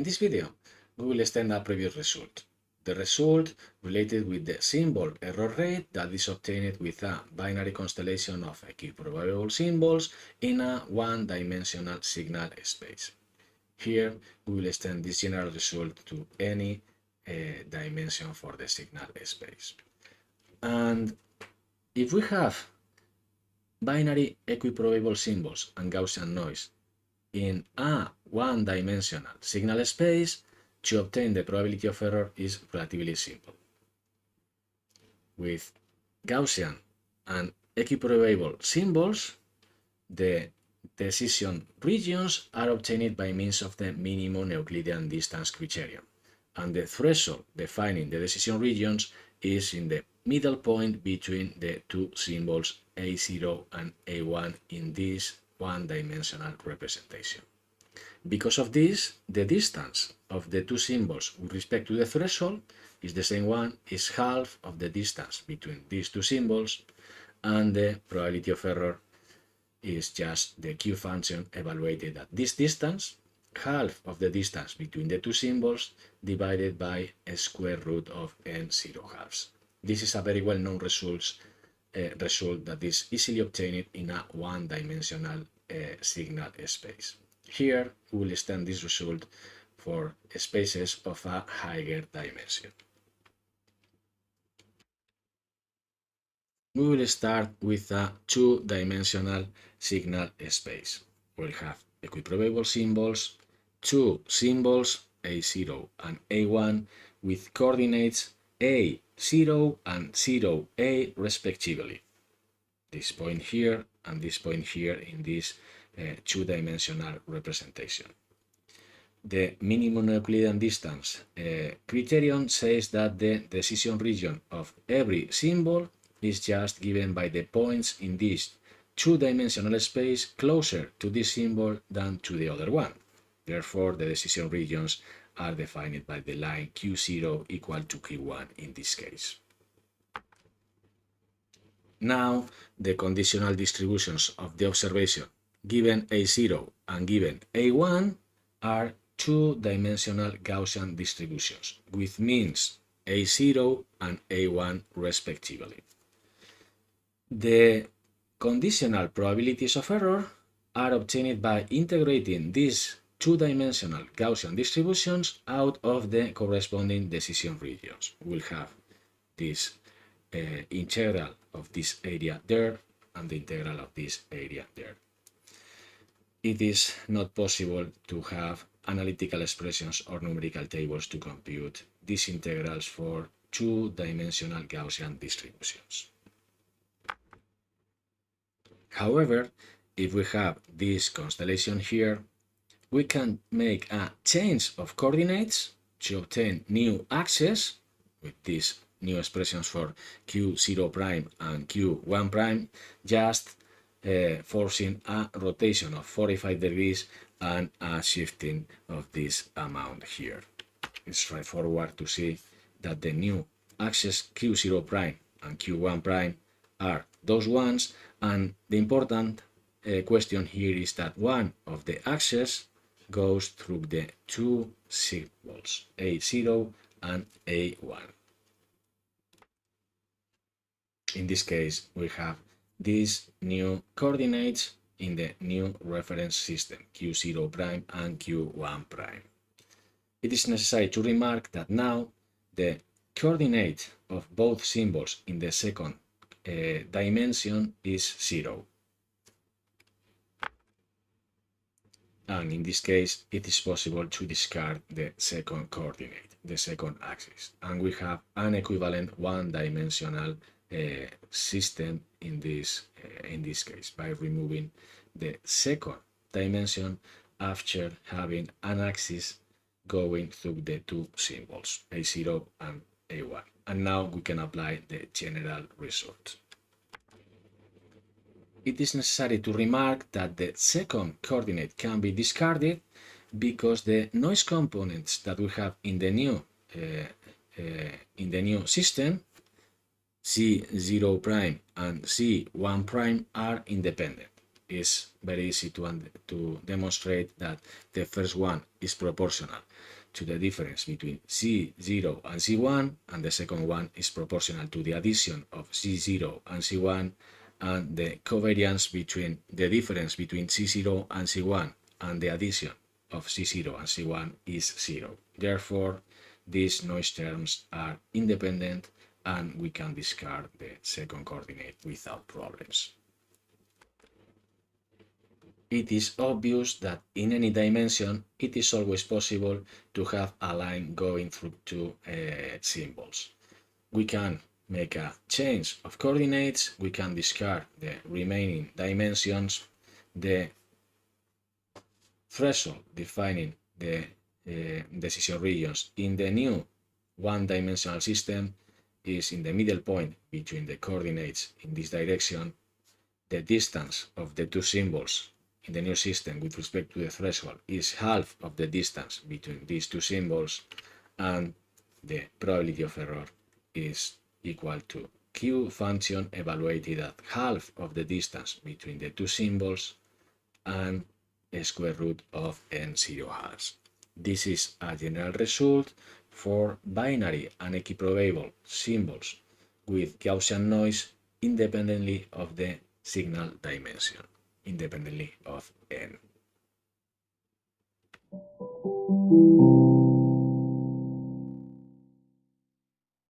In this video, we will extend a previous result. The result related with the symbol error rate that is obtained with a binary constellation of equiprobable symbols in a one-dimensional signal space. Here, we will extend this general result to any dimension for the signal space. And if we have binary equiprobable symbols and Gaussian noise in a one-dimensional signal space, to obtain the probability of error is relatively simple. With Gaussian and equiprobable symbols, the decision regions are obtained by means of the minimum Euclidean distance criterion, and the threshold defining the decision regions is in the middle point between the two symbols A0 and A1 in this one-dimensional representation. Because of this, the distance of the two symbols with respect to the threshold is the same one, is half of the distance between these two symbols, and the probability of error is just the Q function evaluated at this distance, half of the distance between the two symbols divided by a square root of n0 halves. This is a very well-known result that is easily obtained in a one-dimensional signal space. Here, we will extend this result for spaces of a higher dimension. We will start with a two-dimensional signal space. We'll have equiprobable symbols, two symbols, A0 and A1, with coordinates A0 and 0A respectively. This point here and this point here in this two-dimensional representation. The minimum Euclidean distance criterion says that the decision region of every symbol is just given by the points in this two-dimensional space closer to this symbol than to the other one. Therefore, the decision regions are defined by the line Q0 equal to Q1 in this case. Now, the conditional distributions of the observation given A0 and given A1 are two-dimensional Gaussian distributions with means A0 and A1 respectively. The conditional probabilities of error are obtained by integrating these two-dimensional Gaussian distributions out of the corresponding decision regions. We'll have this integral of this area there and the integral of this area there. It is not possible to have analytical expressions or numerical tables to compute these integrals for two-dimensional Gaussian distributions. However, if we have this constellation here, we can make a change of coordinates to obtain new axes with these new expressions for Q0 prime and Q1 prime, just forcing a rotation of 45 degrees and a shifting of this amount here. It's straightforward to see that the new axes Q0 prime and Q1 prime are those ones, and the important question here is that one of the axes goes through the two symbols A0 and A1. In this case, we have these new coordinates in the new reference system, Q0 prime and Q1 prime. It is necessary to remark that now the coordinate of both symbols in the second dimension is 0. And in this case, it is possible to discard the second coordinate, the second axis. And we have an equivalent one-dimensional system in this case by removing the second dimension after having an axis going through the two symbols A0 and A1. And now we can apply the general result. It is necessary to remark that the second coordinate can be discarded because the noise components that we have in the new system, C0 prime and C1 prime, are independent. is very easy to demonstrate that the first one is proportional to the difference between C0 and C1, and the second one is proportional to the addition of C0 and C1, and the covariance between the difference between C0 and C1 and the addition of C0 and C1 is 0. Therefore, these noise terms are independent and we can discard the second coordinate without problems. It is obvious that in any dimension it is always possible to have a line going through two symbols. We can make a change of coordinates, we can discard the remaining dimensions, the threshold defining the decision regions in the new one-dimensional system is in the middle point between the coordinates in this direction. The distance of the two symbols in the new system with respect to the threshold is half of the distance between these two symbols, and the probability of error is equal to Q function evaluated at half of the distance between the two symbols and a square root of n0 halves. This is a general result for binary and equiprobable symbols with Gaussian noise independently of the signal dimension, independently of n.